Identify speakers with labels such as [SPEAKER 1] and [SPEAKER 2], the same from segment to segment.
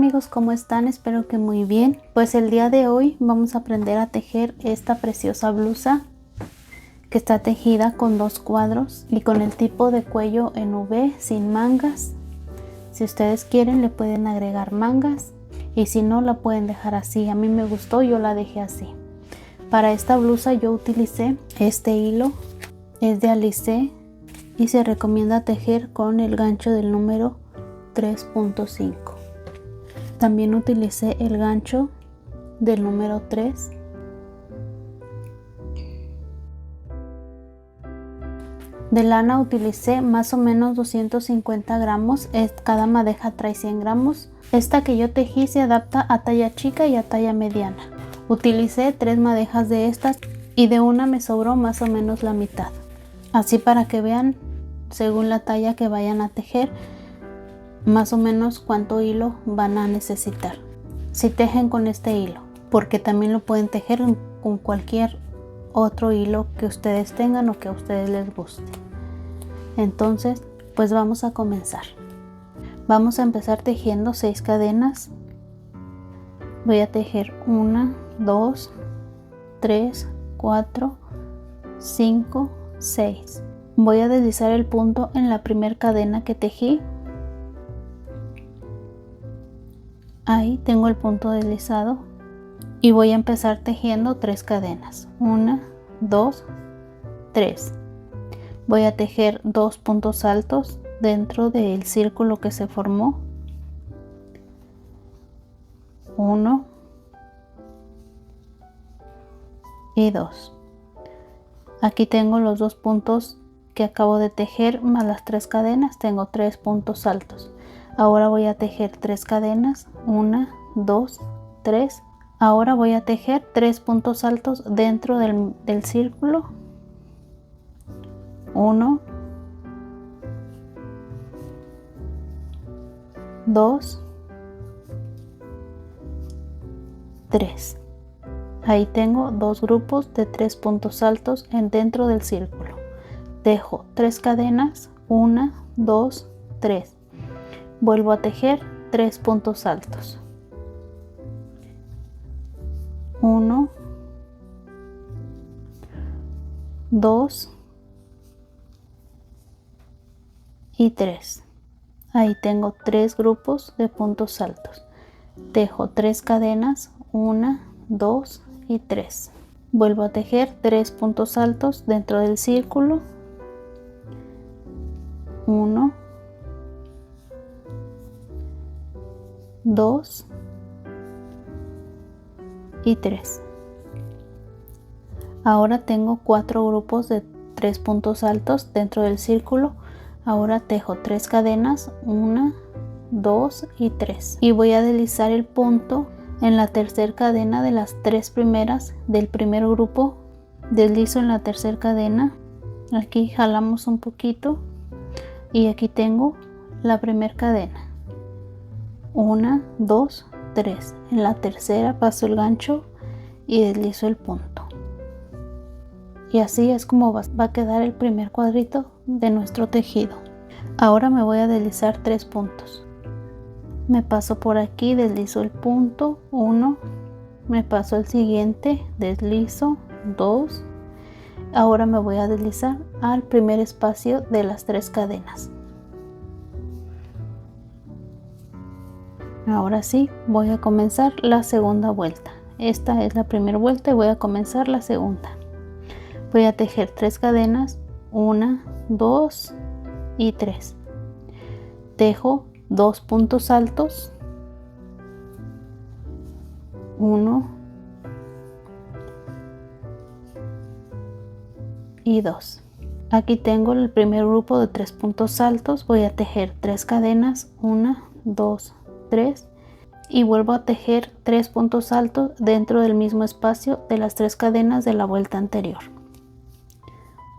[SPEAKER 1] amigos, ¿cómo están? Espero que muy bien. Pues el día de hoy vamos a aprender a tejer esta preciosa blusa que está tejida con 2 cuadros y con el tipo de cuello en V sin mangas. Si ustedes quieren le pueden agregar mangas y si no la pueden dejar así. A mí me gustó, yo la dejé así. Para esta blusa yo utilicé este hilo, es de Alice y se recomienda tejer con el gancho del número 3.5. También utilicé el gancho del número 3. De lana utilicé más o menos 250 gramos, cada madeja trae 100 gramos. Esta que yo tejí se adapta a talla chica y a talla mediana. Utilicé 3 madejas de estas y de una me sobró más o menos la mitad. Así para que vean según la talla que vayan a tejer más o menos cuánto hilo van a necesitar si tejen con este hilo, porque también lo pueden tejer con cualquier otro hilo que ustedes tengan o que a ustedes les guste. Entonces pues vamos a comenzar. Vamos a empezar tejiendo 6 cadenas. Voy a tejer 1, 2, 3, 4, 5, 6. Voy a deslizar el punto en la primera cadena que tejí. Ahí tengo el punto deslizado y voy a empezar tejiendo 3 cadenas. 1, 2, 3. Voy a tejer 2 puntos altos dentro del círculo que se formó. 1 y 2. Aquí tengo los 2 puntos que acabo de tejer más las 3 cadenas, tengo 3 puntos altos. Ahora voy a tejer 3 cadenas, 1, 2, 3. Ahora voy a tejer 3 puntos altos dentro del círculo. 1, 2, 3. Ahí tengo 2 grupos de 3 puntos altos dentro del círculo. Tejo 3 cadenas, 1, 2, 3. Vuelvo a tejer 3 puntos altos. 1, 2 y 3. Ahí tengo 3 grupos de puntos altos. Tejo 3 cadenas, 1, 2 y 3. Vuelvo a tejer 3 puntos altos dentro del círculo. 1, 2 y 3. Ahora tengo 4 grupos de 3 puntos altos dentro del círculo. Ahora tejo 3 cadenas, 1, 2 y 3. Y voy a deslizar el punto en la tercera cadena de las 3 primeras del primer grupo. Deslizo en la tercera cadena. Aquí jalamos un poquito y aquí tengo la primera cadena. 1, 2, 3. En la tercera paso el gancho y deslizo el punto. Y así es como va a quedar el primer cuadrito de nuestro tejido. Ahora me voy a deslizar 3 puntos. Me paso por aquí, deslizo el punto 1, me paso al siguiente, deslizo 2. Ahora me voy a deslizar al primer espacio de las 3 cadenas. Ahora sí, voy a comenzar la segunda vuelta. Esta es la primera vuelta y voy a comenzar la segunda. Voy a tejer 3 cadenas, 1, 2 y 3. Tejo 2 puntos altos, 1 y 2. Aquí tengo el primer grupo de 3 puntos altos. Voy a tejer 3 cadenas, 1, 2, 3 y vuelvo a tejer 3 puntos altos dentro del mismo espacio de las 3 cadenas de la vuelta anterior.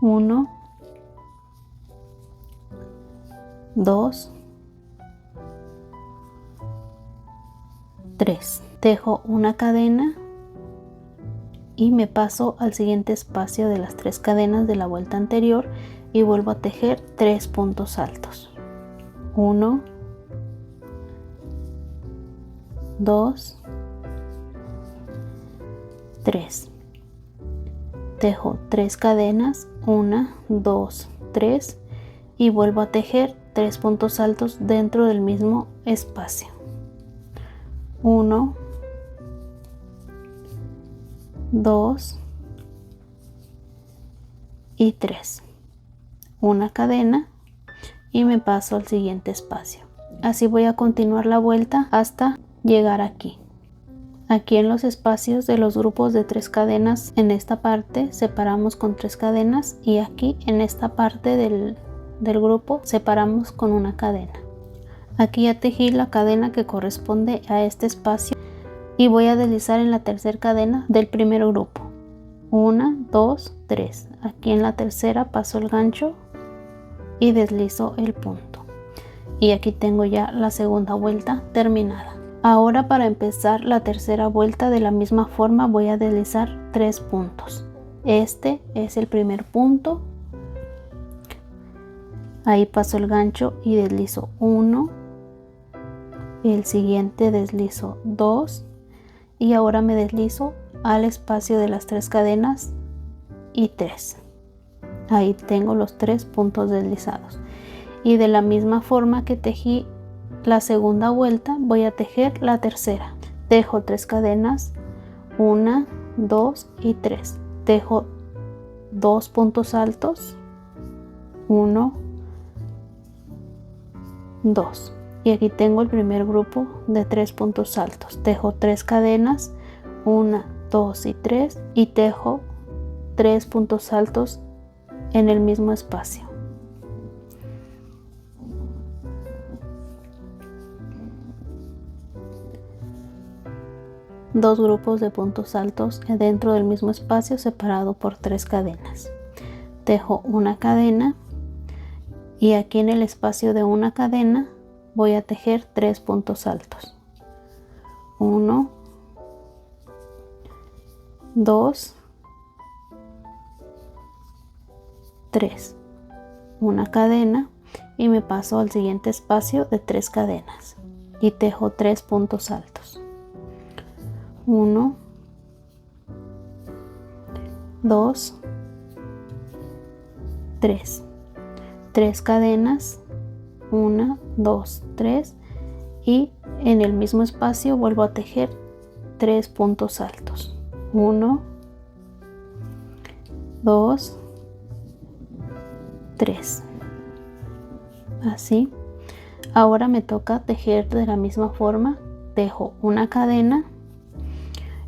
[SPEAKER 1] 1, 2, 3. Tejo una cadena y me paso al siguiente espacio de las 3 cadenas de la vuelta anterior y vuelvo a tejer 3 puntos altos. 1, 2, 3. Tejo 3 cadenas, 1, 2, 3 y vuelvo a tejer 3 puntos altos dentro del mismo espacio. 1, 2 y 3. Una cadena y me paso al siguiente espacio. Así voy a continuar la vuelta hasta llegar aquí. Aquí en los espacios de los grupos de 3 cadenas, en esta parte separamos con 3 cadenas y aquí en esta parte del grupo separamos con una cadena. Aquí ya tejí la cadena que corresponde a este espacio y voy a deslizar en la tercera cadena del primer grupo. 1, 2, 3. Aquí en la tercera paso el gancho y deslizo el punto. Y aquí tengo ya la segunda vuelta terminada. Ahora para empezar la tercera vuelta de la misma forma voy a deslizar 3 puntos. Este es el primer punto. Ahí paso el gancho y deslizo 1. El siguiente deslizo 2. Y ahora me deslizo al espacio de las 3 cadenas y 3. Ahí tengo los 3 puntos deslizados. Y de la misma forma que tejí la segunda vuelta voy a tejer la tercera. Tejo 3 cadenas, 1, 2 y 3. Tejo 2 puntos altos, 1, 2. Y aquí tengo el primer grupo de 3 puntos altos. Tejo 3 cadenas, 1, 2 y 3 y tejo 3 puntos altos en el mismo espacio. Dos grupos de puntos altos dentro del mismo espacio separado por 3 cadenas. Tejo una cadena y aquí en el espacio de una cadena voy a tejer 3 puntos altos. 1, 2, 3. Una cadena y me paso al siguiente espacio de 3 cadenas y tejo 3 puntos altos. 1, 2, 3. 3 cadenas, 1, 2, 3 y en el mismo espacio vuelvo a tejer 3 puntos altos. 1, 2, 3. Así. Ahora me toca tejer de la misma forma. Tejo una cadena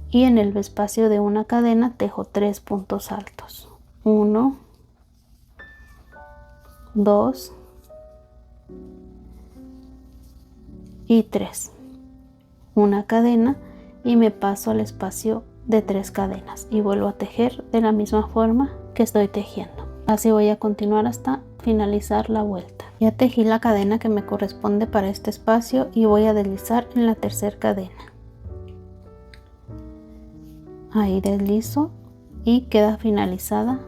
[SPEAKER 1] y en el espacio de una cadena tejo 3 puntos altos. 1, 2 y 3. Una cadena y me paso al espacio de 3 cadenas y vuelvo a tejer de la misma forma que estoy tejiendo. Así voy a continuar hasta finalizar la vuelta. Ya tejí la cadena que me corresponde para este espacio y voy a deslizar en la tercera cadena. Ahí deslizo y queda finalizada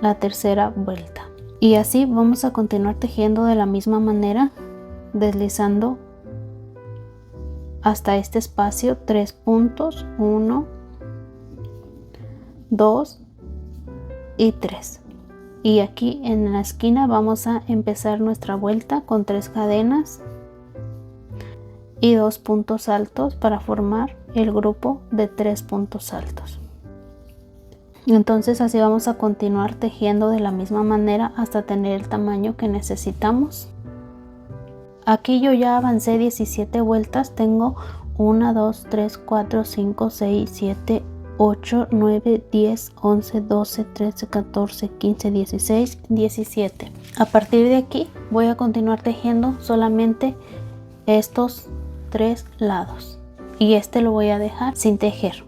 [SPEAKER 1] la tercera vuelta. Y así vamos a continuar tejiendo de la misma manera, deslizando hasta este espacio 3 puntos, 1, 2 y 3. Y aquí en la esquina vamos a empezar nuestra vuelta con 3 cadenas y 2 puntos altos para formar el grupo de 3 puntos altos. Entonces así vamos a continuar tejiendo de la misma manera hasta tener el tamaño que necesitamos. Aquí yo ya avancé 17 vueltas, tengo 1, 2, 3, 4, 5, 6, 7, 8, 9, 10, 11, 12, 13, 14, 15, 16, 17. A partir de aquí voy a continuar tejiendo solamente estos 3 lados y este lo voy a dejar sin tejer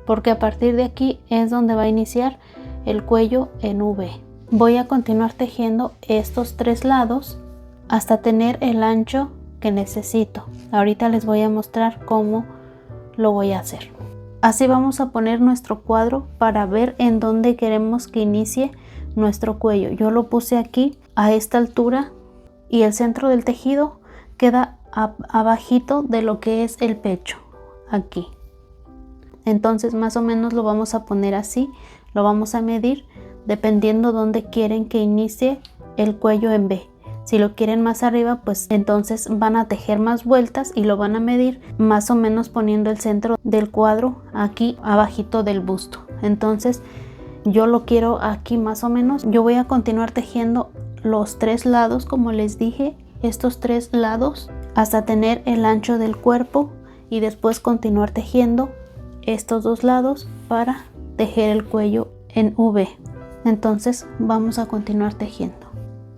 [SPEAKER 1] porque a partir de aquí es donde va a iniciar el cuello en V. Voy a continuar tejiendo estos 3 lados hasta tener el ancho que necesito. Ahorita les voy a mostrar cómo lo voy a hacer. Así vamos a poner nuestro cuadro para ver en dónde queremos que inicie nuestro cuello. Yo lo puse aquí a esta altura y el centro del tejido queda abajito de lo que es el pecho. aquí. Entonces más o menos lo vamos a poner así, lo vamos a medir dependiendo dónde quieren que inicie el cuello en V. Si lo quieren más arriba, pues entonces van a tejer más vueltas y lo van a medir más o menos poniendo el centro del cuadro aquí abajito del busto. Entonces yo lo quiero aquí más o menos. Yo voy a continuar tejiendo los 3 lados, como les dije, estos 3 lados hasta tener el ancho del cuerpo y después continuar tejiendo estos 2 lados para tejer el cuello en V. Entonces vamos a continuar tejiendo.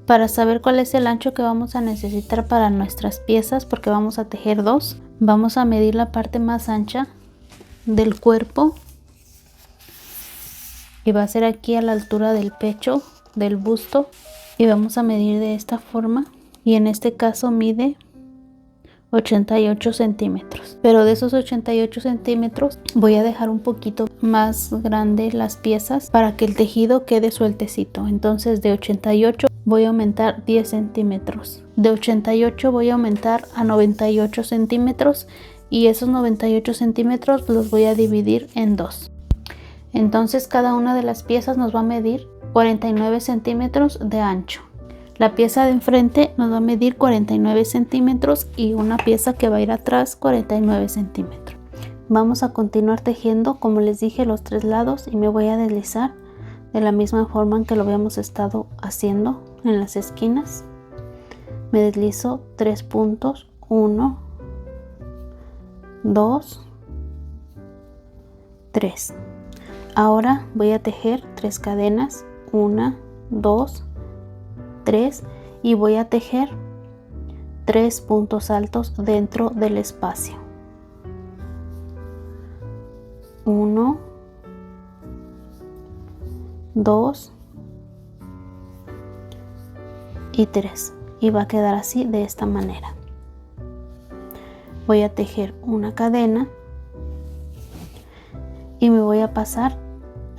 [SPEAKER 1] Para saber cuál es el ancho que vamos a necesitar para nuestras piezas, porque vamos a tejer 2, vamos a medir la parte más ancha del cuerpo y va a ser aquí a la altura del pecho, del busto, y vamos a medir de esta forma, y en este caso mide 88 centímetros, pero de esos 88 centímetros voy a dejar un poquito más grande las piezas para que el tejido quede sueltecito. Entonces de 88 voy a aumentar 10 centímetros, de 88 voy a aumentar a 98 centímetros y esos 98 centímetros los voy a dividir en 2. Entonces cada una de las piezas nos va a medir 49 centímetros de ancho. La pieza de enfrente nos va a medir 49 centímetros y una pieza que va a ir atrás 49 centímetros. Vamos a continuar tejiendo, como les dije, los 3 lados y me voy a deslizar de la misma forma en que lo habíamos estado haciendo en las esquinas. Me deslizo 3 puntos, 1, 2, 3. Ahora voy a tejer 3 cadenas, 1, 2, 3 y voy a tejer 3 puntos altos dentro del espacio. 1, 2 y 3 y va a quedar así de esta manera. Voy a tejer una cadena y me voy a pasar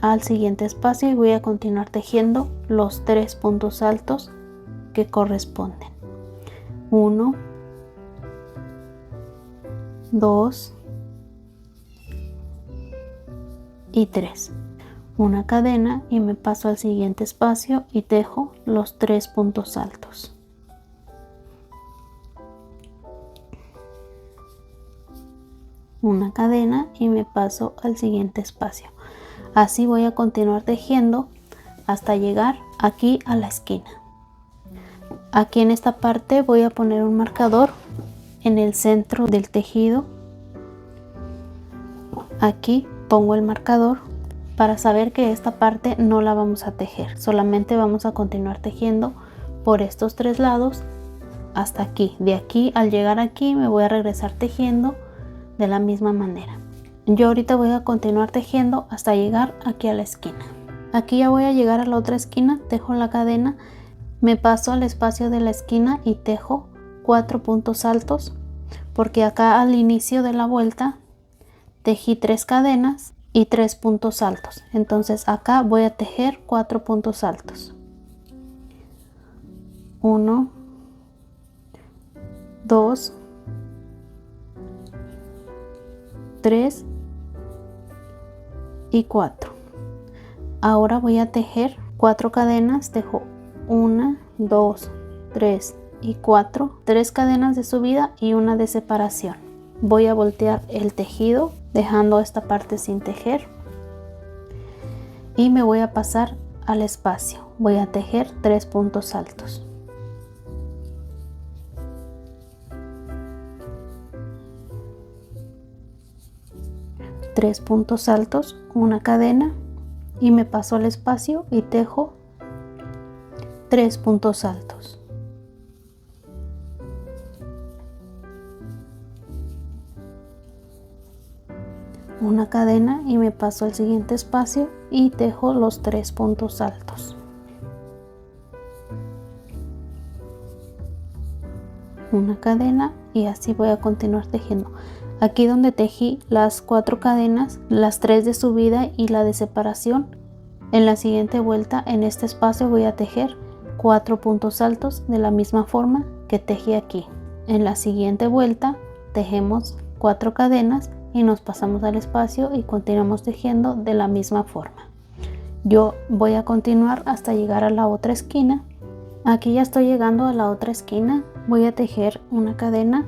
[SPEAKER 1] al siguiente espacio y voy a continuar tejiendo los 3 puntos altos que corresponden. 1, 2 y 3. Una cadena y me paso al siguiente espacio y tejo los 3 puntos altos. Una cadena y me paso al siguiente espacio. Así voy a continuar tejiendo hasta llegar aquí a la esquina. Aquí en esta parte voy a poner un marcador en el centro del tejido. Aquí pongo el marcador para saber que esta parte no la vamos a tejer, solamente vamos a continuar tejiendo por estos 3 lados hasta aquí. De aquí, al llegar aquí, me voy a regresar tejiendo de la misma manera. Yo ahorita voy a continuar tejiendo hasta llegar aquí a la esquina. Aquí ya voy a llegar a la otra esquina, tejo la cadena, me paso al espacio de la esquina y tejo 4 puntos altos, porque acá al inicio de la vuelta tejí 3 cadenas y 3 puntos altos. Entonces acá voy a tejer 4 puntos altos. 1, 2, 3 y 4. Ahora voy a tejer 4 cadenas, tejo 1, 2, 3 y 4, 3 cadenas de subida y una de separación. Voy a voltear el tejido dejando esta parte sin tejer y me voy a pasar al espacio. Voy a tejer 3 puntos altos. Tres puntos altos, una cadena y me paso al espacio y tejo 3 puntos altos. Una cadena y me paso al siguiente espacio y tejo los 3 puntos altos. Una cadena y así voy a continuar tejiendo. Aquí donde tejí las 4 cadenas, las 3 de subida y la de separación, en la siguiente vuelta en este espacio voy a tejer 4 puntos altos de la misma forma que tejí aquí. En la siguiente vuelta tejemos 4 cadenas y nos pasamos al espacio y continuamos tejiendo de la misma forma. Yo voy a continuar hasta llegar a la otra esquina. Aquí ya estoy llegando a la otra esquina. Voy a tejer una cadena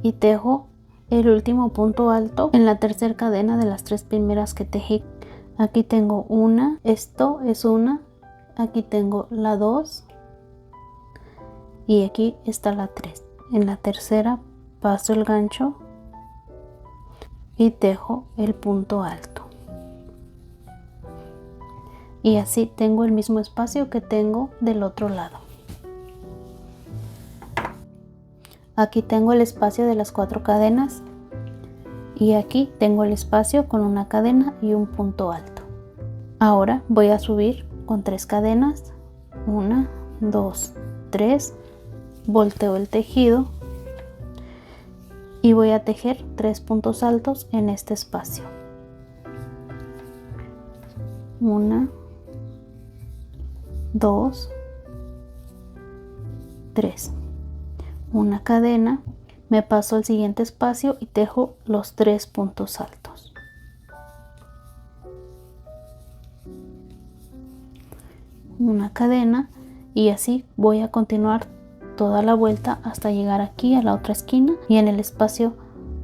[SPEAKER 1] y tejo el último punto alto en la tercera cadena de las 3 primeras que tejí. Aquí tengo una, esto es una, aquí tengo la 2 y aquí está la 3. En la tercera paso el gancho y tejo el punto alto. Y así tengo el mismo espacio que tengo del otro lado. Aquí tengo el espacio de las 4 cadenas y aquí tengo el espacio con una cadena y un punto alto. Ahora voy a subir con 3 cadenas, 1, 2, 3, volteo el tejido y voy a tejer 3 puntos altos en este espacio. 1, 2, 3. Una cadena, me paso al siguiente espacio y tejo los 3 puntos altos. Una cadena y así voy a continuar toda la vuelta hasta llegar aquí a la otra esquina y en el espacio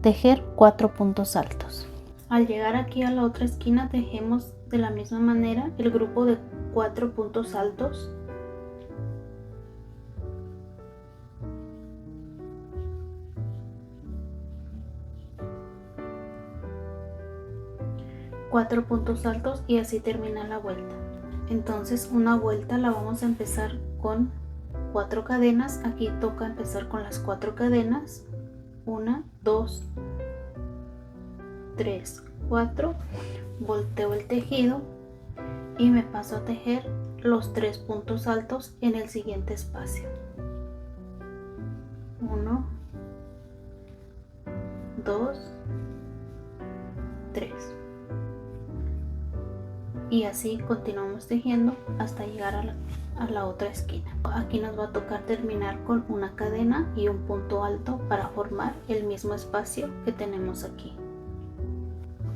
[SPEAKER 1] tejer 4 puntos altos. Al llegar aquí a la otra esquina tejemos de la misma manera el grupo de 4 puntos altos. Cuatro puntos altos y así termina la vuelta. Entonces una vuelta la vamos a empezar con 4 cadenas. Aquí toca empezar con las 4 cadenas. 1, 2, 3, 4. Volteo el tejido y me paso a tejer los 3 puntos altos en el siguiente espacio. 1, 2, 3. Y así continuamos tejiendo hasta llegar a la otra esquina. Aquí nos va a tocar terminar con una cadena y un punto alto para formar el mismo espacio que tenemos aquí.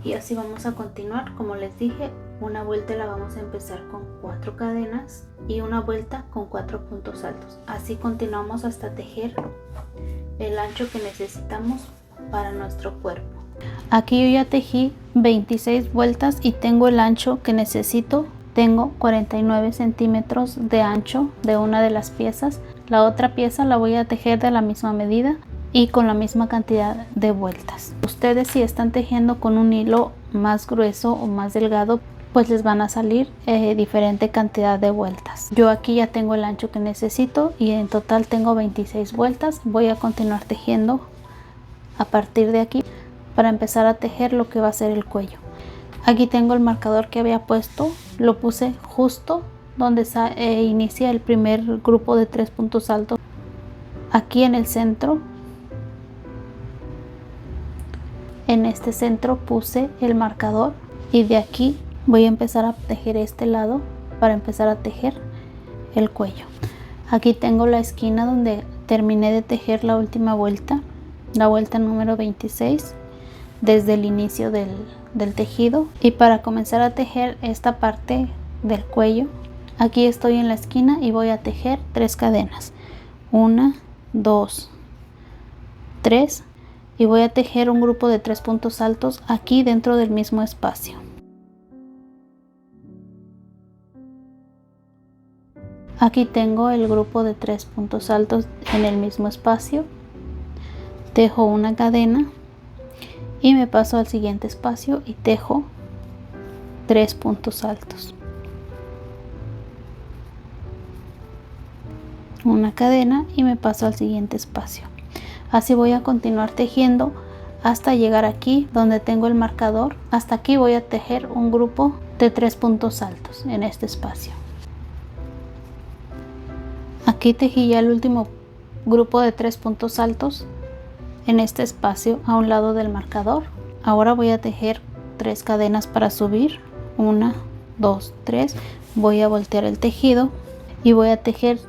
[SPEAKER 1] Y así vamos a continuar. Como les dije, una vuelta la vamos a empezar con 4 cadenas y una vuelta con 4 puntos altos. Así continuamos hasta tejer el ancho que necesitamos para nuestro cuerpo. Aquí yo ya tejí 26 vueltas y tengo el ancho que necesito. Tengo 49 centímetros de ancho de una de las piezas. La otra pieza la voy a tejer de la misma medida y con la misma cantidad de vueltas. Ustedes, si están tejiendo con un hilo más grueso o más delgado, pues les van a salir diferente cantidad de vueltas. Yo aquí ya tengo el ancho que necesito y en total tengo 26 vueltas. Voy a continuar tejiendo a partir de aquí para empezar a tejer lo que va a ser el cuello. Aquí tengo el marcador que había puesto, lo puse justo donde inicia el primer grupo de 3 puntos altos, aquí en el centro. En este centro puse el marcador y de aquí voy a empezar a tejer este lado para empezar a tejer el cuello. Aquí tengo la esquina donde terminé de tejer la última vuelta, la vuelta número 26 desde el inicio del tejido. Y para comenzar a tejer esta parte del cuello, aquí estoy en la esquina y voy a tejer 3 cadenas, 1, 2, 3, y voy a tejer un grupo de 3 puntos altos aquí dentro del mismo espacio. Aquí tengo el grupo de 3 puntos altos en el mismo espacio, tejo una cadena y me paso al siguiente espacio y tejo 3 puntos altos, una cadena y me paso al siguiente espacio. Así voy a continuar tejiendo hasta llegar aquí donde tengo el marcador. Hasta aquí voy a tejer un grupo de 3 puntos altos en este espacio. Aquí tejí ya el último grupo de 3 puntos altos en este espacio a un lado del marcador. Ahora voy a tejer 3 cadenas para subir, 1, 2, 3. Voy a voltear el tejido y voy a tejer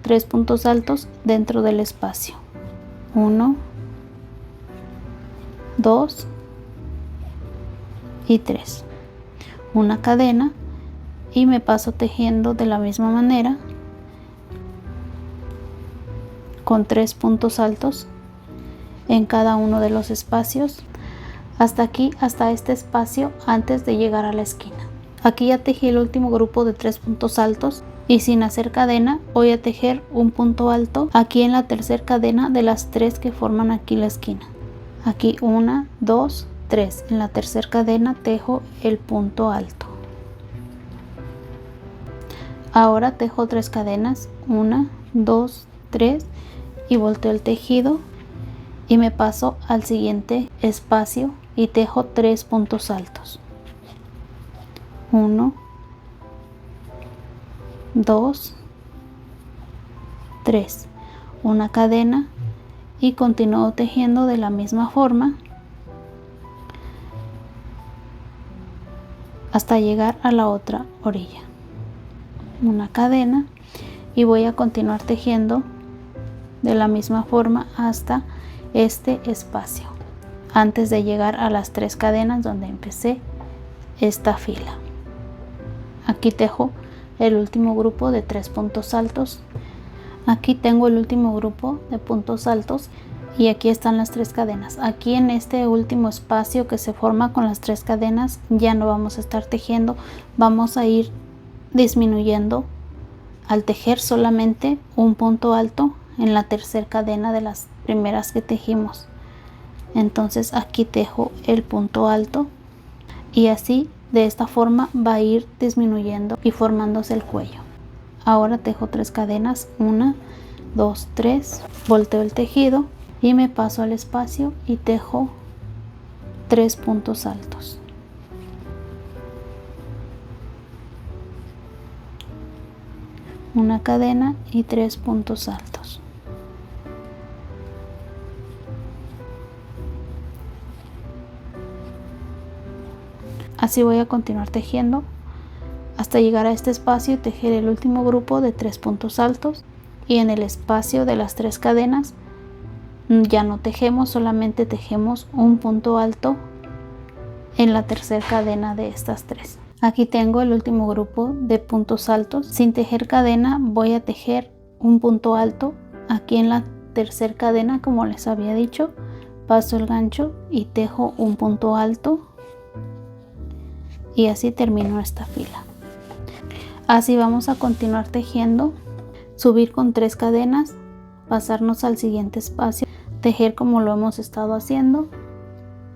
[SPEAKER 1] 3 puntos altos dentro del espacio, 1, 2 y 3, una cadena, y me paso tejiendo de la misma manera con 3 puntos altos en cada uno de los espacios hasta aquí, hasta este espacio antes de llegar a la esquina. Aquí ya tejí el último grupo de 3 puntos altos y sin hacer cadena voy a tejer un punto alto aquí en la tercera cadena de las 3 que forman aquí la esquina. Aquí 1, 2, 3, en la tercera cadena tejo el punto alto. Ahora tejo 3 cadenas, 1, 2, 3, y volteo el tejido y me paso al siguiente espacio y tejo 3 puntos altos. 1, 2, 3, una cadena, y continúo tejiendo de la misma forma hasta llegar a la otra orilla. Una cadena, y voy a continuar tejiendo de la misma forma hasta este espacio antes de llegar a las 3 cadenas donde empecé esta fila. Aquí tejo el último grupo de 3 puntos altos. Aquí tengo el último grupo de puntos altos y aquí están las 3 cadenas. Aquí en este último espacio que se forma con las 3 cadenas ya no vamos a estar tejiendo, vamos a ir disminuyendo al tejer solamente un punto alto en la tercera cadena de las primeras que tejimos. Entonces aquí tejo el punto alto y así de esta forma va a ir disminuyendo y formándose el cuello. Ahora tejo 3 cadenas, 1, 2, 3, volteo el tejido y me paso al espacio y tejo 3 puntos altos. Una cadena y 3 puntos altos. Así voy a continuar tejiendo hasta llegar a este espacio y tejer el último grupo de 3 puntos altos, y en el espacio de las 3 cadenas ya no tejemos, solamente tejemos un punto alto en la tercera cadena de estas 3. Aquí tengo el último grupo de puntos altos. Sin tejer cadena voy a tejer un punto alto aquí en la tercera cadena, como les había dicho. Paso el gancho y tejo un punto alto y así termino esta fila. Así vamos a continuar tejiendo, subir con 3 cadenas, pasarnos al siguiente espacio, tejer como lo hemos estado haciendo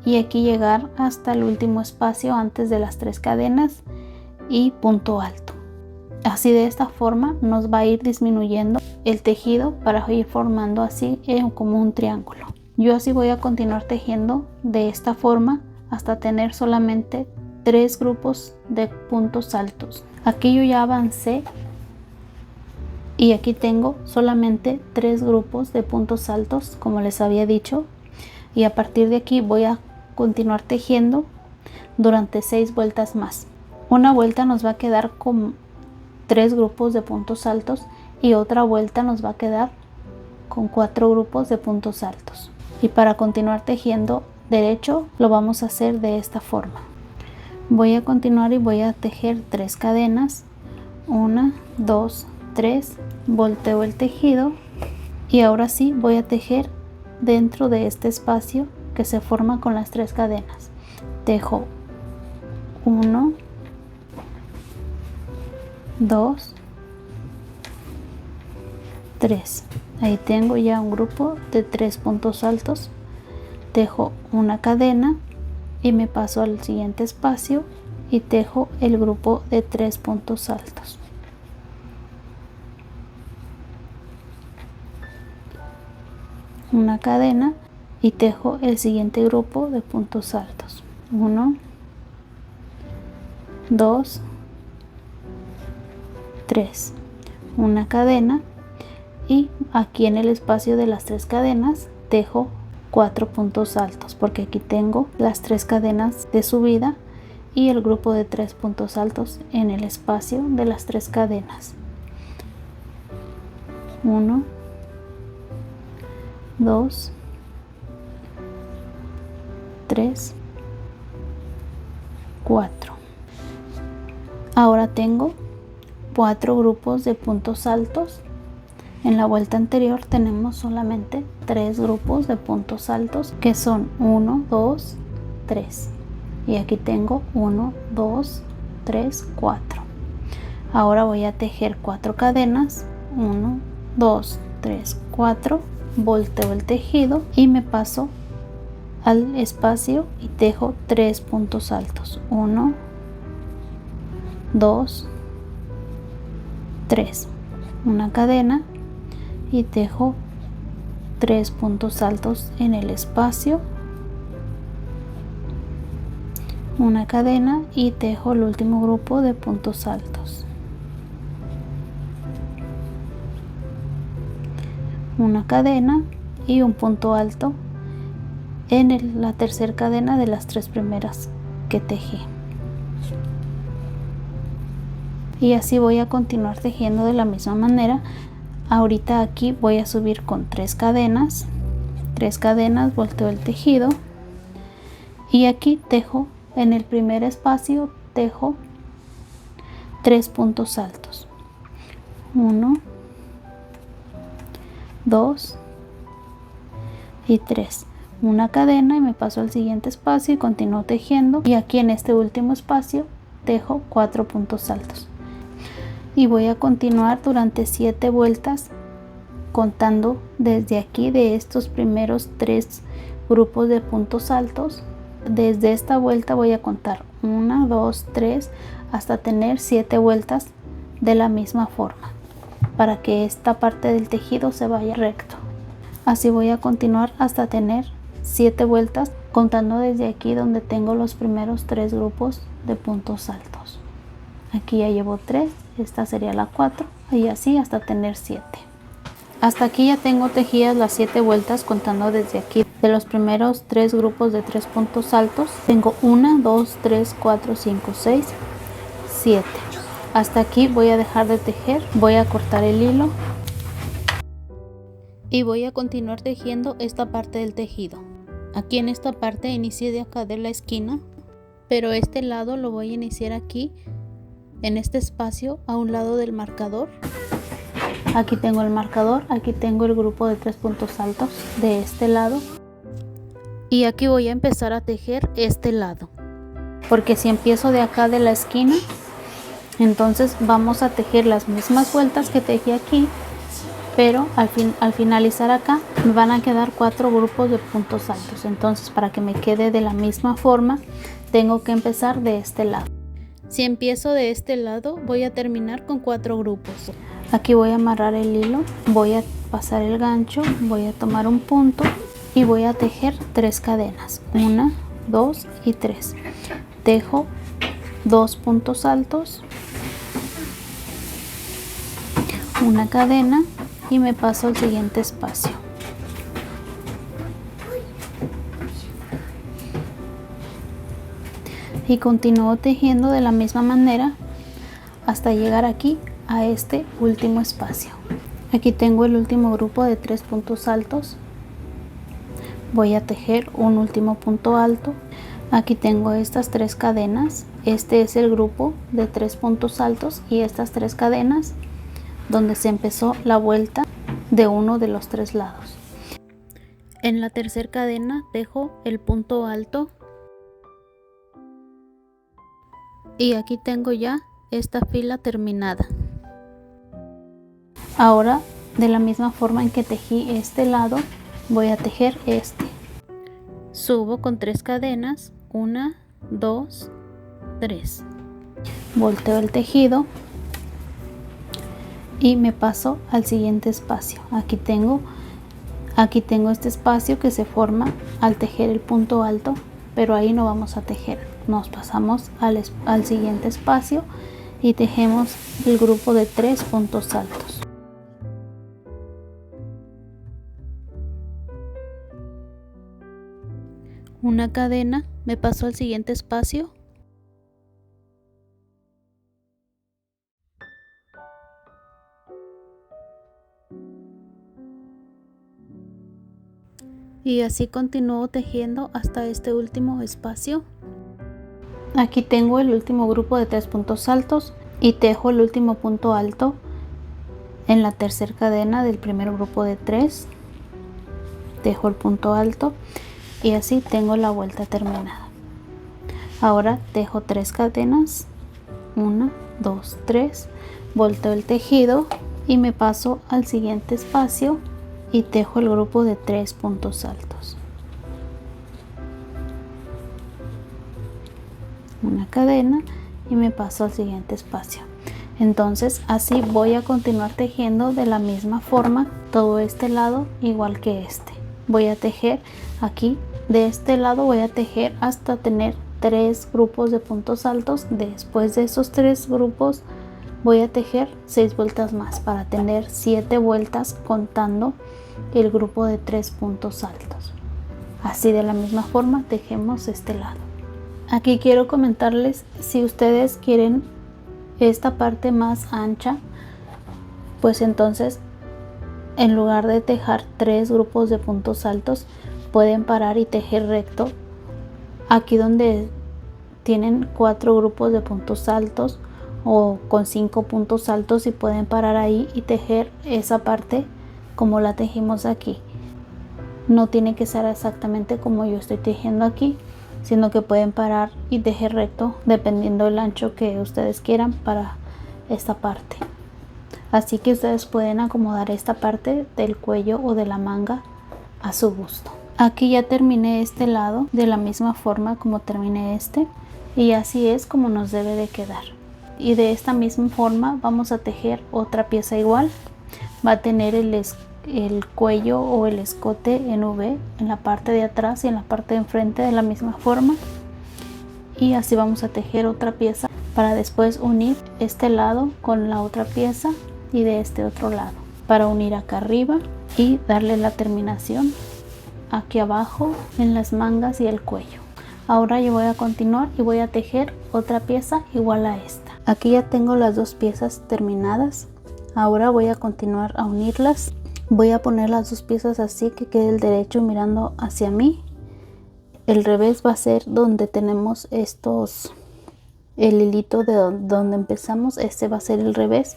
[SPEAKER 1] y aquí llegar hasta el último espacio antes de las 3 cadenas y punto alto. Así de esta forma nos va a ir disminuyendo el tejido para ir formando así como un triángulo. Yo así voy a continuar tejiendo de esta forma hasta tener solamente 3 grupos de puntos altos. Aquí yo ya avancé y aquí tengo solamente 3 grupos de puntos altos, como les había dicho, y a partir de aquí voy a continuar tejiendo durante 6 vueltas más. Una vuelta nos va a quedar con 3 grupos de puntos altos y otra vuelta nos va a quedar con 4 grupos de puntos altos. Y para continuar tejiendo derecho lo vamos a hacer de esta forma. Voy a continuar y voy a tejer 3 cadenas, 1, 2, 3, volteo el tejido y ahora sí voy a tejer dentro de este espacio que se forma con las 3 cadenas. Tejo 1, 2, 3. Ahí tengo ya un grupo de 3 puntos altos. Tejo una cadena y me paso al siguiente espacio y tejo el grupo de 3 puntos altos. Una cadena y tejo el siguiente grupo de puntos altos. 1, 2, 3. Una cadena y aquí en el espacio de las 3 cadenas tejo 4 puntos altos porque aquí tengo las 3 cadenas de subida y el grupo de 3 puntos altos en el espacio de las 3 cadenas. 1, 2, 3, 4. Ahora tengo 4 grupos de puntos altos. En la vuelta anterior tenemos solamente 3 grupos de puntos altos, que son 1, 2, 3. Y aquí tengo 1, 2, 3, 4. Ahora voy a tejer 4 cadenas. 1, 2, 3, 4. Volteo el tejido y me paso al espacio y tejo 3 puntos altos. 1, 2, 3. Una cadena y tejo 3 puntos altos en el espacio. Una cadena y tejo el último grupo de puntos altos. Una cadena y un punto alto en la tercera cadena de las 3 primeras que tejí. Y así voy a continuar tejiendo de la misma manera. Ahorita aquí voy a subir con 3 cadenas. 3 cadenas, volteo el tejido y aquí tejo en el primer espacio, tejo 3 puntos altos. 1, 2 y 3. Una cadena y me paso al siguiente espacio y continúo tejiendo, y aquí en este último espacio tejo 4 puntos altos y voy a continuar durante 7 vueltas contando desde aquí de estos primeros 3 grupos de puntos altos. Desde esta vuelta voy a contar 1, 2, 3 hasta tener 7 vueltas de la misma forma para que esta parte del tejido se vaya recto. Así voy a continuar hasta tener 7 vueltas contando desde aquí donde tengo los primeros 3 grupos de puntos altos. Aquí ya llevo 3, esta sería la 4 y así hasta tener 7. Hasta aquí ya tengo tejidas las 7 vueltas contando desde aquí. De los primeros 3 grupos de 3 puntos altos tengo 1, 2, 3, 4, 5, 6, 7. Hasta aquí voy a dejar de tejer, voy a cortar el hilo y voy a continuar tejiendo esta parte del tejido. Aquí en esta parte inicié de acá de la esquina, pero este lado lo voy a iniciar aquí en este espacio a un lado del marcador. Aquí tengo el marcador, aquí tengo el grupo de 3 puntos altos de este lado y aquí voy a empezar a tejer este lado, porque si empiezo de acá de la esquina, entonces vamos a tejer las mismas vueltas que tejí aquí, pero al finalizar acá me van a quedar 4 grupos de puntos altos. Entonces, para que me quede de la misma forma, tengo que empezar de este lado. Si empiezo de este lado, voy a terminar con 4 grupos. Aquí voy a amarrar el hilo, voy a pasar el gancho, voy a tomar un punto y voy a tejer 3 cadenas. 1, 2 y 3. Tejo 2 puntos altos, una cadena y me paso al siguiente espacio. Y continúo tejiendo de la misma manera hasta llegar aquí a este último espacio. Aquí tengo el último grupo de 3 puntos altos. Voy a tejer un último punto alto. Aquí tengo estas 3 cadenas. Este es el grupo de 3 puntos altos y estas 3 cadenas donde se empezó la vuelta de uno de los 3 lados. En la tercera cadena dejo el punto alto y aquí tengo ya esta fila terminada. Ahora, de la misma forma en que tejí este lado, voy a tejer este. Subo con 3 cadenas, 1, 2, 3. Volteo el tejido y me paso al siguiente espacio. Aquí tengo este espacio que se forma al tejer el punto alto, pero ahí no vamos a tejer. Nos pasamos al siguiente espacio y tejemos el grupo de 3 puntos altos. Una cadena, me paso al siguiente espacio. Y así continúo tejiendo hasta este último espacio. Aquí tengo el último grupo de 3 puntos altos y tejo el último punto alto en la tercera cadena del primer grupo de 3. Tejo el punto alto y así tengo la vuelta terminada. Ahora tejo 3 cadenas, 1, 2, 3, volteo el tejido y me paso al siguiente espacio y tejo el grupo de 3 puntos altos. Una cadena y me paso al siguiente espacio. Entonces así voy a continuar tejiendo de la misma forma todo este lado igual que este. Voy a tejer aquí de este lado, voy a tejer hasta tener 3 grupos de puntos altos. Después de esos 3 grupos voy a tejer 6 vueltas más para tener 7 vueltas contando el grupo de 3 puntos altos. Así de la misma forma tejemos este lado. Aquí quiero comentarles, si ustedes quieren esta parte más ancha, pues entonces en lugar de tejer 3 grupos de puntos altos, pueden parar y tejer recto aquí donde tienen 4 grupos de puntos altos o con 5 puntos altos, y pueden parar ahí y tejer esa parte como la tejimos aquí. No tiene que ser exactamente como yo estoy tejiendo aquí, sino que pueden parar y tejer recto dependiendo del ancho que ustedes quieran para esta parte. Así que ustedes pueden acomodar esta parte del cuello o de la manga a su gusto. Aquí ya terminé este lado de la misma forma como terminé este, y así es como nos debe de quedar. Y de esta misma forma vamos a tejer otra pieza igual. Va a tener el cuello o el escote en V en la parte de atrás y en la parte de enfrente de la misma forma, y así vamos a tejer otra pieza para después unir este lado con la otra pieza y de este otro lado para unir acá arriba y darle la terminación aquí abajo en las mangas y el cuello. Ahora yo voy a continuar y voy a tejer otra pieza igual a esta. Aquí ya tengo las 2 piezas terminadas. Ahora voy a continuar a unirlas. Voy a poner las 2 piezas así que quede el derecho mirando hacia mí. El revés va a ser donde tenemos el hilito de donde empezamos. Este va a ser el revés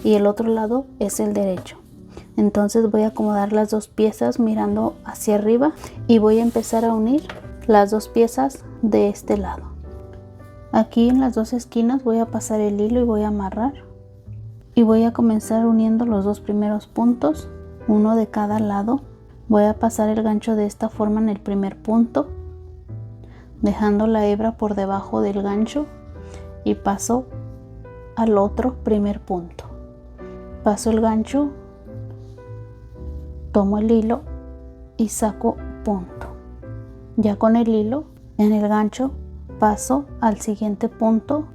[SPEAKER 1] y el otro lado es el derecho. Entonces voy a acomodar las 2 piezas mirando hacia arriba y voy a empezar a unir las 2 piezas de este lado. Aquí en las 2 esquinas voy a pasar el hilo y voy a amarrar, y voy a comenzar uniendo los 2 primeros puntos, uno de cada lado. Voy a pasar el gancho de esta forma en el primer punto, dejando la hebra por debajo del gancho, y paso al otro primer punto. Paso el gancho, tomo el hilo y saco punto. Ya con el hilo en el gancho paso al siguiente punto,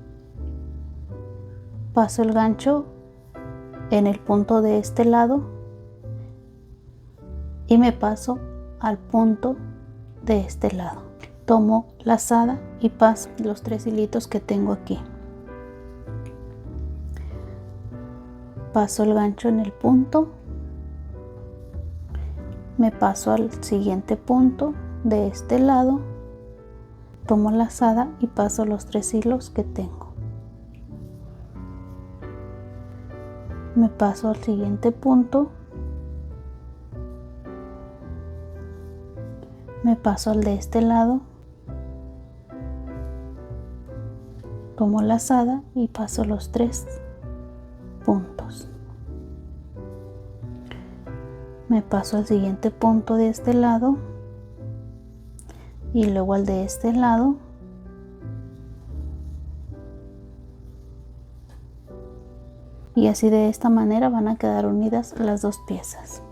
[SPEAKER 1] paso el gancho en el punto de este lado y me paso al punto de este lado. Tomo lazada y paso los 3 hilitos que tengo aquí. Paso el gancho en el punto, me paso al siguiente punto de este lado, tomo lazada y paso los 3 hilos que tengo. Me paso al siguiente punto, me paso al de este lado, tomo lazada y paso los 3 puntos. Me paso al siguiente punto de este lado y luego al de este lado, y así de esta manera van a quedar unidas las 2 piezas.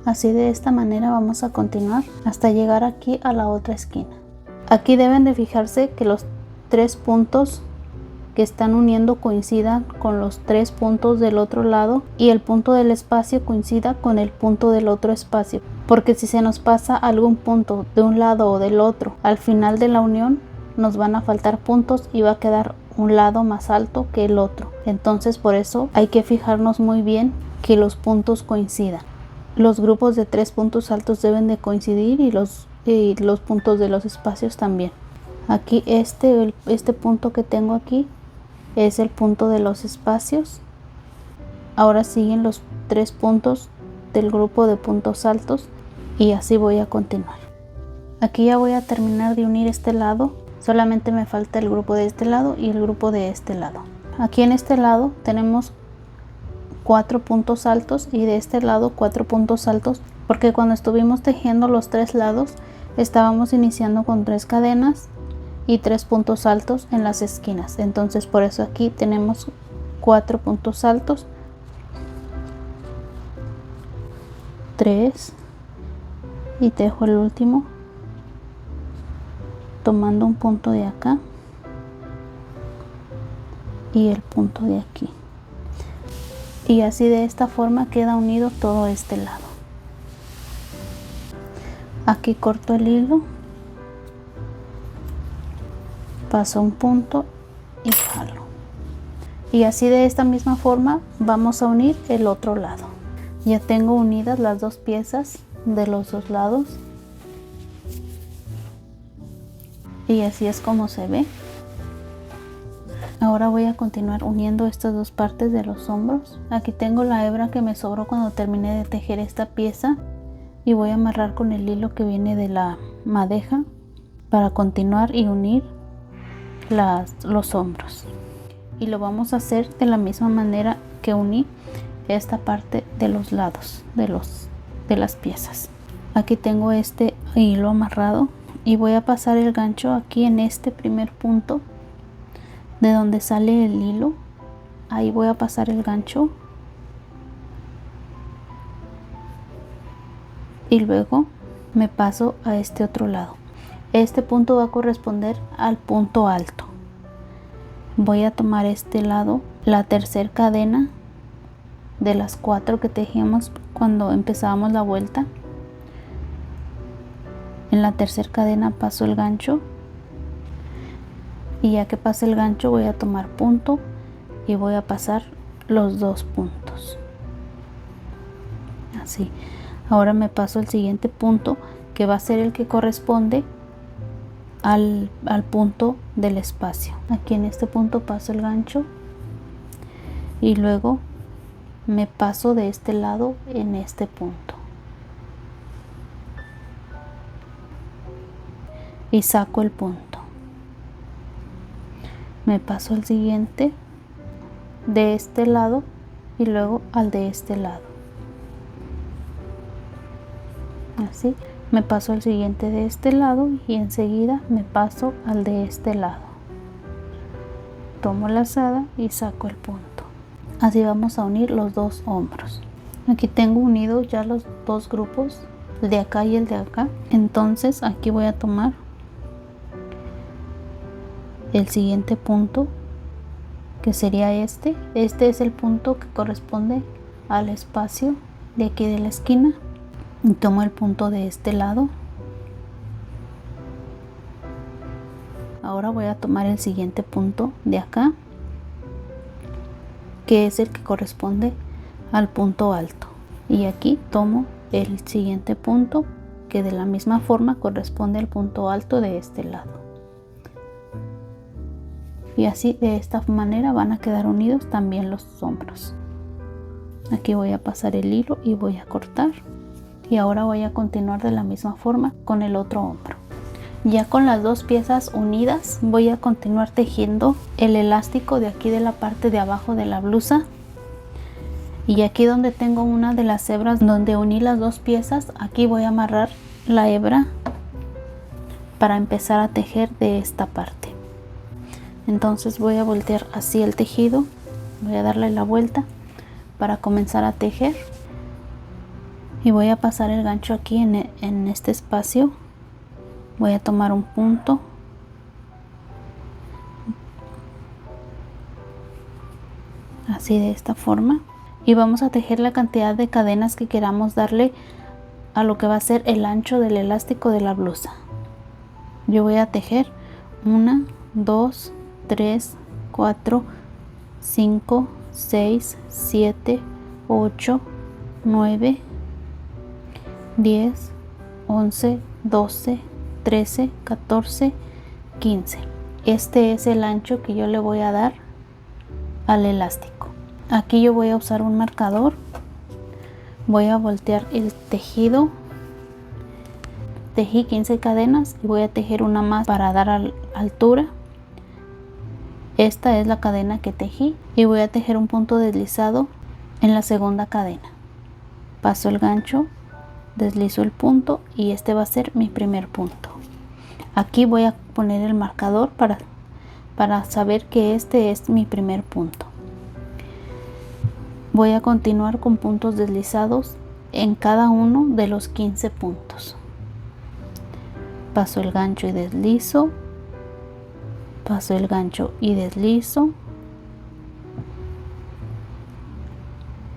[SPEAKER 1] Así de esta manera vamos a continuar hasta llegar aquí a la otra esquina. Aquí deben de fijarse que los 3 puntos que están uniendo coincidan con los 3 puntos del otro lado y el punto del espacio coincida con el punto del otro espacio, porque si se nos pasa algún punto de un lado o del otro al final de la unión, nos van a faltar puntos y va a quedar un lado más alto que el otro. Entonces por eso hay que fijarnos muy bien que los puntos coincidan. Los grupos de 3 puntos altos deben de coincidir y los puntos de los espacios también. Aquí este punto que tengo aquí es el punto de los espacios. Ahora siguen los 3 puntos del grupo de puntos altos y así voy a continuar. Aquí ya voy a terminar de unir este lado. Solamente me falta el grupo de este lado y el grupo de este lado. Aquí en este lado tenemos 4 puntos altos y de este lado 4 puntos altos, porque cuando estuvimos tejiendo los 3 lados estábamos iniciando con 3 cadenas y 3 puntos altos en las esquinas. Entonces por eso aquí tenemos 4 puntos altos, 3, y tejo el último tomando un punto de acá y el punto de aquí, y así de esta forma queda unido todo este lado. Aquí corto el hilo, paso un punto y jalo, y así de esta misma forma vamos a unir el otro lado. Ya tengo unidas las dos piezas de los dos lados y así es como se ve. Ahora voy a continuar uniendo estas dos partes de los hombros. Aquí tengo la hebra que me sobró cuando terminé de tejer esta pieza y voy a amarrar con el hilo que viene de la madeja para continuar y unir los hombros, y lo vamos a hacer de la misma manera que uní esta parte de los lados de las piezas. Aquí tengo este hilo amarrado y voy a pasar el gancho aquí en este primer punto de donde sale el hilo. Ahí voy a pasar el gancho y luego me paso a este otro lado. Este punto va a corresponder al punto alto. Voy a tomar este lado, la tercera cadena de las 4 que tejíamos cuando empezábamos la vuelta. En la tercera cadena paso el gancho y ya que pase el gancho voy a tomar punto y voy a pasar los 2 puntos así. Ahora me paso el siguiente punto, que va a ser el que corresponde al punto del espacio. Aquí en este punto paso el gancho y luego me paso de este lado en este punto y saco el punto. Me paso al siguiente de este lado y luego al de este lado, así. Me paso al siguiente de este lado y enseguida me paso al de este lado. Tomo la lazada y saco el punto. Así vamos a unir los dos hombros. Aquí tengo unidos ya los dos grupos, el de acá y el de acá. Entonces aquí voy a tomar el siguiente punto, que sería este. Este es el punto que corresponde al espacio de aquí de la esquina. Y tomo el punto de este lado. Ahora voy a tomar el siguiente punto de acá, que es el que corresponde al punto alto, y aquí tomo el siguiente punto que de la misma forma corresponde al punto alto de este lado, y así de esta manera van a quedar unidos también los hombros. Aquí voy a pasar el hilo y voy a cortar, y ahora voy a continuar de la misma forma con el otro hombro. Ya con las dos piezas unidas voy a continuar tejiendo el elástico de aquí de la parte de abajo de la blusa, y aquí donde tengo una de las hebras donde uní las dos piezas, aquí voy a amarrar la hebra para empezar a tejer de esta parte. Entonces voy a voltear así el tejido, voy a darle la vuelta para comenzar a tejer y voy a pasar el gancho aquí en este espacio. Voy a tomar un punto, así de esta forma, y vamos a tejer la cantidad de cadenas que queramos darle a lo que va a ser el ancho del elástico de la blusa. Yo voy a tejer 1, 2, 3, 4, 5, 6, 7, 8, 9, 10, 11, 12, 13, 14, 15. Este es el ancho que yo le voy a dar al elástico. Aquí yo voy a usar un marcador. Voy a voltear el tejido. Tejí 15 cadenas y voy a tejer una más para dar altura. Esta es la cadena que tejí y voy a tejer un punto deslizado en la segunda cadena. Paso el gancho, deslizo el punto y este va a ser mi primer punto. Aquí voy a poner el marcador para saber que este es mi primer punto. Voy a continuar con puntos deslizados en cada uno de los 15 puntos. Paso el gancho y deslizo, paso el gancho y deslizo,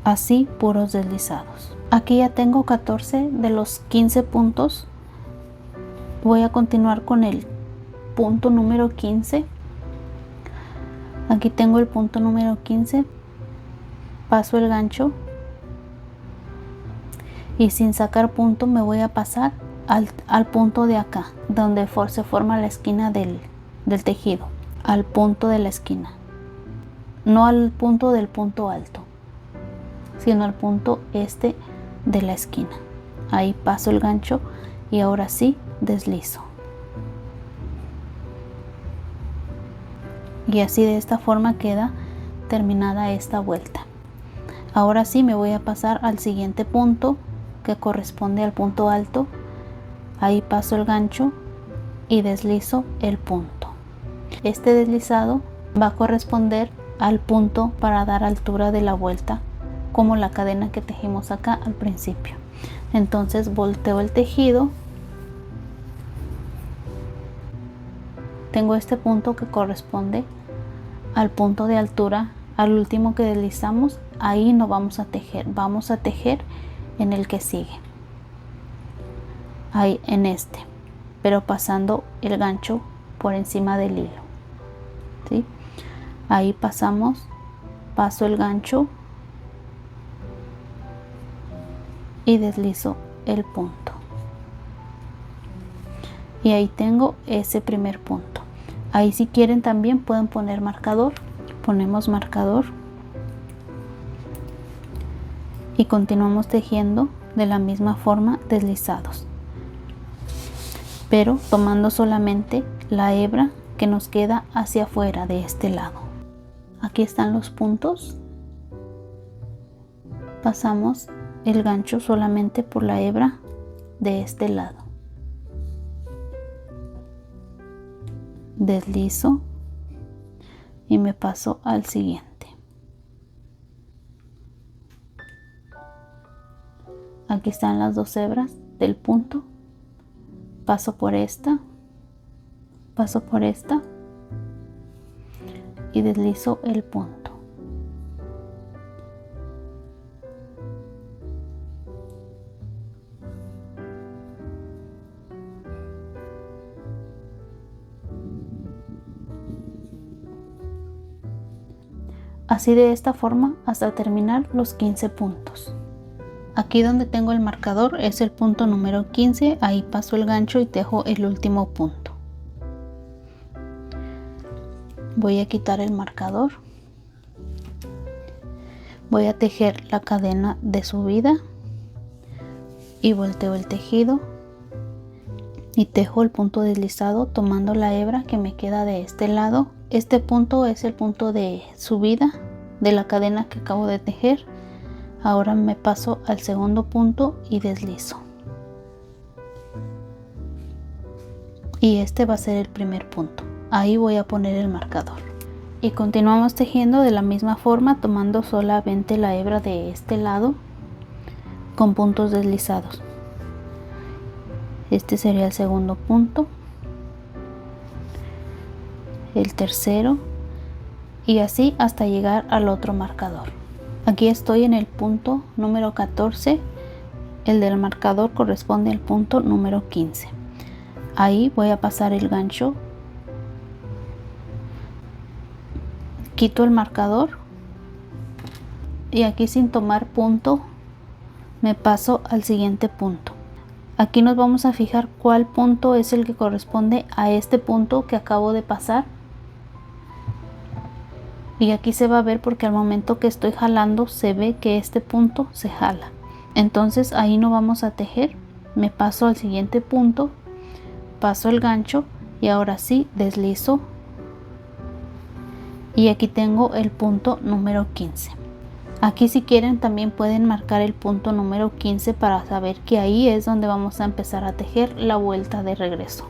[SPEAKER 1] así puros deslizados. Aquí ya tengo 14 de los 15 puntos. Voy a continuar con el punto número 15. Aquí tengo el punto número 15. Paso el gancho y sin sacar punto me voy a pasar al punto de acá, donde se forma la esquina del tejido, al punto de la esquina, no al punto del punto alto, sino al punto este de la esquina. Ahí paso el gancho y ahora sí deslizo. Y así de esta forma queda terminada esta vuelta. Ahora sí me voy a pasar al siguiente punto que corresponde al punto alto. Ahí paso el gancho y deslizo el punto. Este deslizado va a corresponder al punto para dar altura de la vuelta, como la cadena que tejimos acá al principio. Entonces volteo el tejido. Tengo este punto que corresponde al punto de altura, al último que deslizamos. Ahí no vamos a tejer en el que sigue, ahí en este, pero pasando el gancho por encima del hilo, ¿sí? Ahí paso el gancho y deslizo el punto, y ahí tengo ese primer punto. Ahí si quieren también pueden poner marcador. Ponemos marcador y continuamos tejiendo de la misma forma deslizados, pero tomando solamente la hebra que nos queda hacia afuera de este lado. Aquí están los puntos. Pasamos el gancho solamente por la hebra de este lado, deslizo y me paso al siguiente. Aquí están las dos hebras del punto. Paso por esta y deslizo el punto. Así de esta forma hasta terminar los 15 puntos. Aquí donde tengo el marcador es el punto número 15, ahí paso el gancho y tejo el último punto. Voy a quitar el marcador. Voy a tejer la cadena de subida y volteo el tejido y tejo el punto deslizado tomando la hebra que me queda de este lado. Este punto es el punto de subida de la cadena que acabo de tejer. Ahora me paso al segundo punto y deslizo. Y este va a ser el primer punto. Ahí voy a poner el marcador. Y continuamos tejiendo de la misma forma, tomando solamente la hebra de este lado con puntos deslizados. Este sería el segundo punto, el tercero y así hasta llegar al otro marcador. Aquí estoy en el punto número 14 el del marcador corresponde al punto número 15. Ahí voy a pasar el gancho, quito el marcador y aquí, sin tomar punto, me paso al siguiente punto. Aquí nos vamos a fijar cuál punto es el que corresponde a este punto que acabo de pasar. Y aquí se va a ver porque al momento que estoy jalando se ve que este punto se jala. Entonces ahí no vamos a tejer. Me paso al siguiente punto, paso el gancho y ahora sí deslizo. Y aquí tengo el punto número 15. Aquí, si quieren, también pueden marcar el punto número 15 para saber que ahí es donde vamos a empezar a tejer la vuelta de regreso.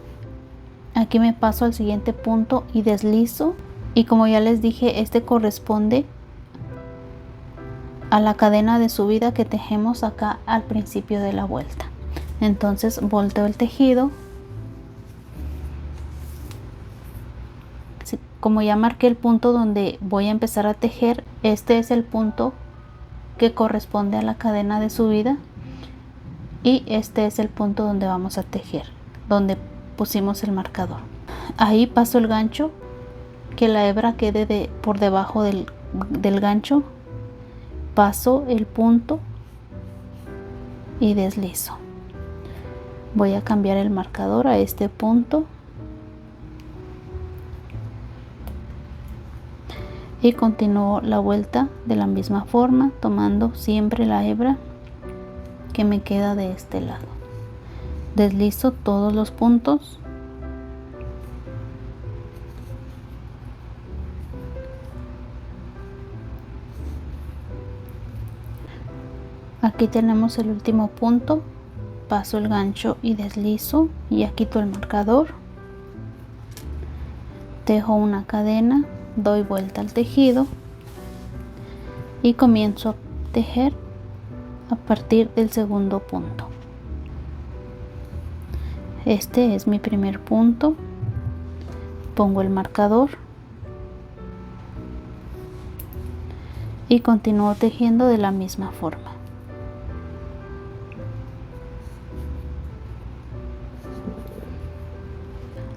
[SPEAKER 1] Aquí me paso al siguiente punto y deslizo. Y como ya les dije, este corresponde a la cadena de subida que tejemos acá al principio de la vuelta. Entonces volteo el tejido. Como ya marqué el punto donde voy a empezar a tejer, este es el punto que corresponde a la cadena de subida y este es el punto donde vamos a tejer, donde pusimos el marcador. Ahí paso el gancho, que la hebra quede por debajo del gancho, paso el punto y deslizo. Voy a cambiar el marcador a este punto y continúo la vuelta de la misma forma, tomando siempre la hebra que me queda de este lado. Deslizo todos los puntos. Aquí tenemos el último punto, paso el gancho y deslizo, y ya quito el marcador, tejo una cadena, doy vuelta al tejido y comienzo a tejer a partir del segundo punto. Este es mi primer punto, pongo el marcador y continúo tejiendo de la misma forma.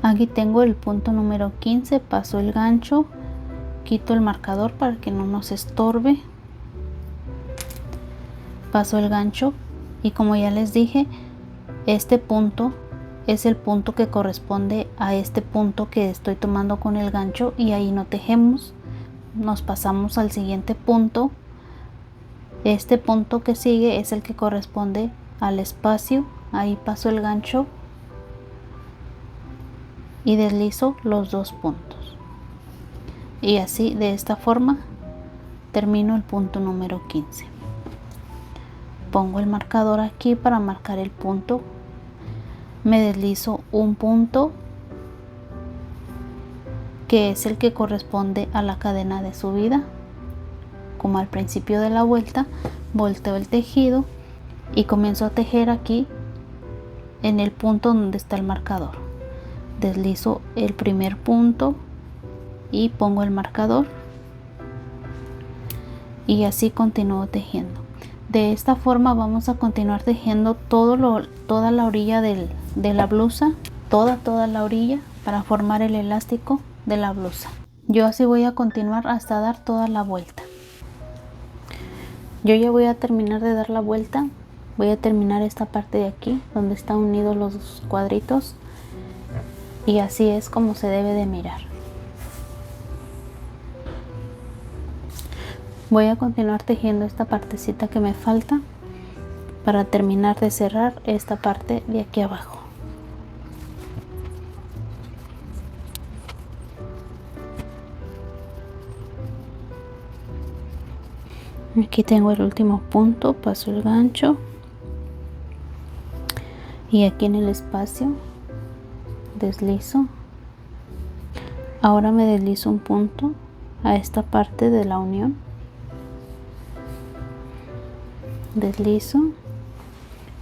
[SPEAKER 1] Aquí tengo el punto número 15, paso el gancho, quito el marcador para que no nos estorbe, paso el gancho y como ya les dije, este punto es el punto que corresponde a este punto que estoy tomando con el gancho y ahí no tejemos. Nos pasamos al siguiente punto. Este punto que sigue es el que corresponde al espacio, ahí paso el gancho y deslizo los dos puntos, y así, de esta forma, termino el punto número 15. Pongo el marcador aquí para marcar el punto, me deslizo un punto que es el que corresponde a la cadena de subida, como al principio de la vuelta. Volteo el tejido y comienzo a tejer aquí en el punto donde está el marcador. Deslizo el primer punto y pongo el marcador y así continúo tejiendo. De esta forma vamos a continuar tejiendo toda la orilla de la blusa, toda la orilla, para formar el elástico de la blusa. Yo así voy a continuar hasta dar toda la vuelta. Yo ya voy a terminar de dar la vuelta. Voy a terminar esta parte de aquí donde están unidos los cuadritos. Y así es como se debe de mirar. Voy a continuar tejiendo esta partecita que me falta para terminar de cerrar esta parte de aquí abajo. Aquí tengo el último punto, paso el gancho y aquí en el espacio deslizo. Ahora me deslizo un punto a esta parte de la unión, deslizo,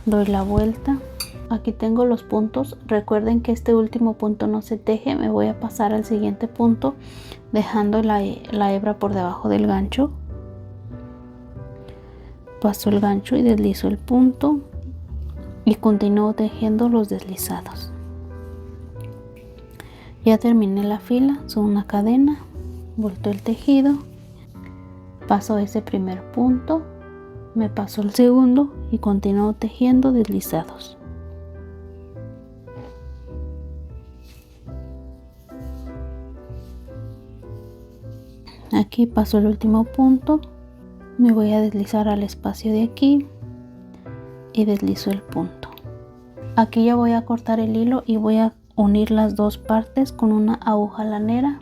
[SPEAKER 1] doy la vuelta. Aquí tengo los puntos. Recuerden que este último punto no se teje. Me voy a pasar al siguiente punto dejando la hebra por debajo del gancho. Paso el gancho y deslizo el punto y continúo tejiendo los deslizados. Ya terminé la fila, subo una cadena, volteo el tejido, paso ese primer punto, me paso el segundo y continúo tejiendo deslizados. Aquí paso el último punto, me voy a deslizar al espacio de aquí y deslizo el punto. Aquí ya voy a cortar el hilo y voy a unir las dos partes con una aguja lanera.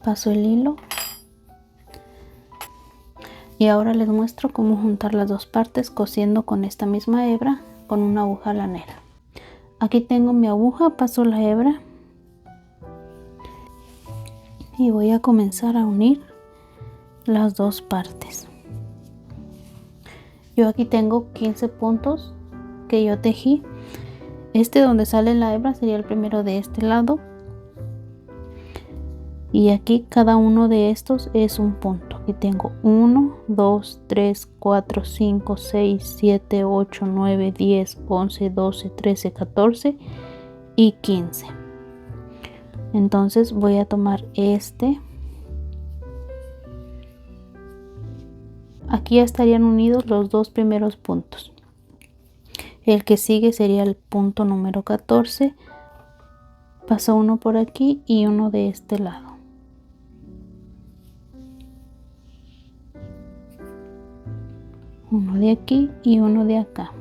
[SPEAKER 1] Paso el hilo y ahora les muestro cómo juntar las dos partes cosiendo con esta misma hebra con una aguja lanera. Aquí tengo mi aguja, paso la hebra y voy a comenzar a unir las dos partes. Yo aquí tengo 15 puntos que yo tejí. Este donde sale la hebra sería el primero de este lado y aquí cada uno de estos es un punto. Aquí tengo 1, 2, 3, 4, 5, 6, 7, 8, 9, 10, 11, 12, 13, 14 y 15. Entonces voy a tomar este. Aquí ya estarían unidos los dos primeros puntos. El que sigue sería el punto número 14. Paso uno por aquí y uno de este lado. Uno de aquí y uno de acá.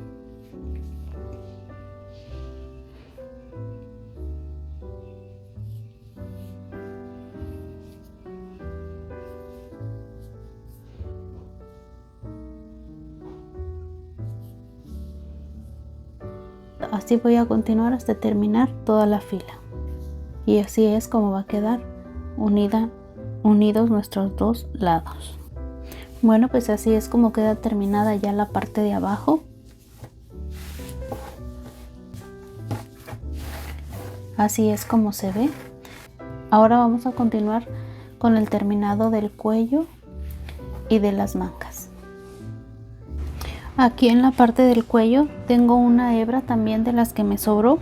[SPEAKER 1] Así voy a continuar hasta terminar toda la fila. Y así es como va a quedar unidos nuestros dos lados. Bueno, pues así es como queda terminada ya la parte de abajo. Así es como se ve. Ahora vamos a continuar con el terminado del cuello y de las mangas. Aquí en la parte del cuello tengo una hebra también de las que me sobró.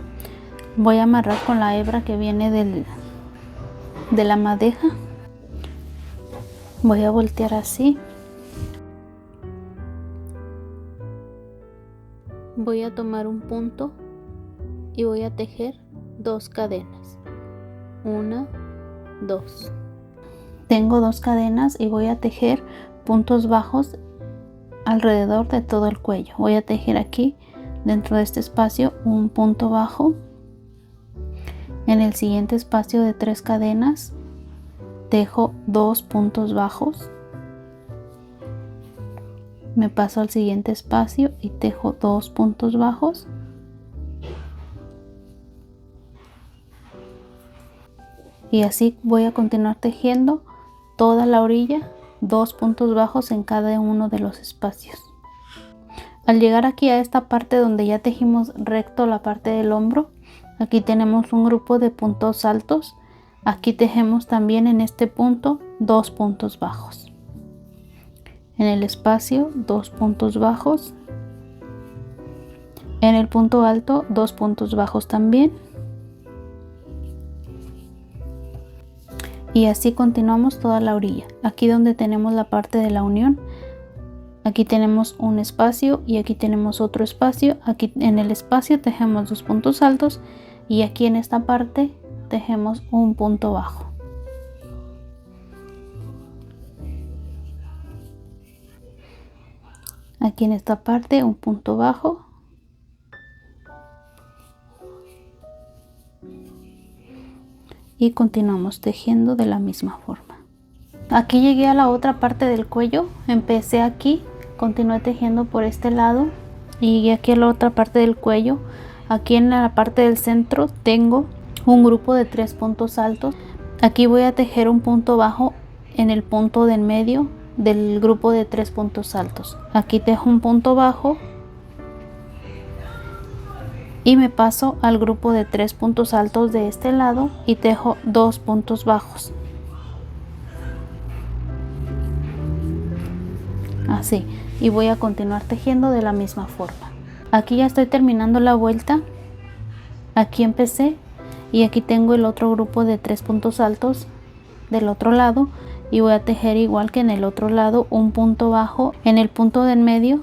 [SPEAKER 1] Voy a amarrar con la hebra que viene de la madeja. Voy a voltear así. Voy a tomar un punto y voy a tejer 2 cadenas. 1, 2. Tengo 2 cadenas y voy a tejer puntos bajos alrededor de todo el cuello. Voy a tejer aquí dentro de este espacio un punto bajo. En el siguiente espacio de 3 cadenas tejo 2 puntos bajos. Me paso al siguiente espacio y tejo 2 puntos bajos. Y así voy a continuar tejiendo toda la orilla, 2 puntos bajos en cada uno de los espacios. Al llegar aquí a esta parte donde ya tejimos recto la parte del hombro, aquí tenemos un grupo de puntos altos. Aquí tejemos también en este punto 2 puntos bajos. En el espacio 2 puntos bajos. En el punto alto 2 puntos bajos también. Y así continuamos toda la orilla. Aquí donde tenemos la parte de la unión, aquí tenemos un espacio y aquí tenemos otro espacio. Aquí en el espacio tejemos 2 puntos altos y aquí en esta parte tejemos un punto bajo. Aquí en esta parte un punto bajo. Y continuamos tejiendo de la misma forma. Aquí llegué a la otra parte del cuello. Empecé aquí, continué tejiendo por este lado y llegué aquí a la otra parte del cuello. Aquí en la parte del centro tengo un grupo de 3 puntos altos. Aquí voy a tejer un punto bajo en el punto del medio del grupo de 3 puntos altos. Aquí tejo un punto bajo y me paso al grupo de 3 puntos altos de este lado y tejo 2 puntos bajos. así, y voy a continuar tejiendo de la misma forma. Aquí ya estoy terminando la vuelta. Aquí empecé y aquí tengo el otro grupo de 3 puntos altos del otro lado, y voy a tejer igual que en el otro lado un punto bajo en el punto del medio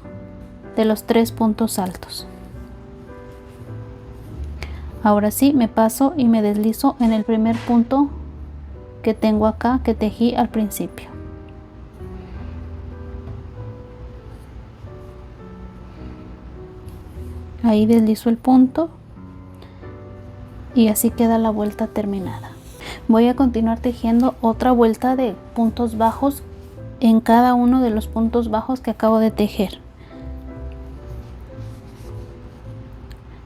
[SPEAKER 1] de los 3 puntos altos. Ahora sí me paso y me deslizo en el primer punto que tengo acá, que tejí al principio. Ahí deslizo el punto y así queda la vuelta terminada. Voy a continuar tejiendo otra vuelta de puntos bajos en cada uno de los puntos bajos que acabo de tejer.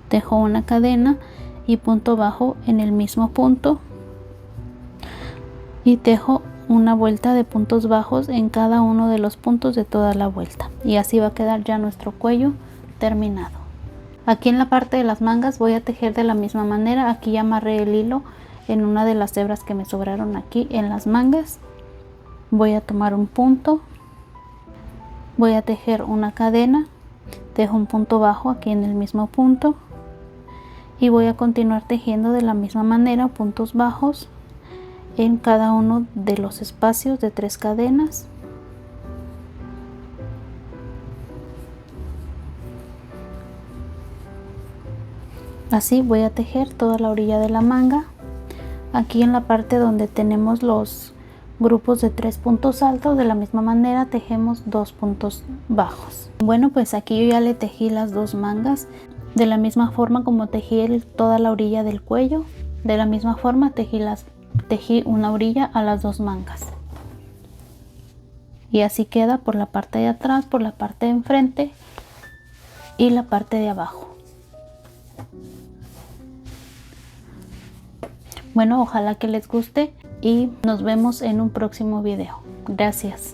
[SPEAKER 1] Tejo una cadena y punto bajo en el mismo punto y tejo una vuelta de puntos bajos en cada uno de los puntos de toda la vuelta, y así va a quedar ya nuestro cuello terminado. Aquí en la parte de las mangas voy a tejer de la misma manera. Aquí ya amarré el hilo en una de las hebras que me sobraron aquí en las mangas. Voy a tomar un punto, voy a tejer una cadena, tejo un punto bajo aquí en el mismo punto y voy a continuar tejiendo de la misma manera puntos bajos en cada uno de los espacios de 3 cadenas. Así voy a tejer toda la orilla de la manga. Aquí en la parte donde tenemos los grupos de 3 puntos altos, de la misma manera tejemos 2 puntos bajos. Bueno, pues aquí yo ya le tejí las 2 mangas de la misma forma como tejí toda la orilla del cuello. De la misma forma tejí una orilla a las 2 mangas, y así queda por la parte de atrás, por la parte de enfrente y la parte de abajo. Bueno, ojalá que les guste y nos vemos en un próximo video. Gracias.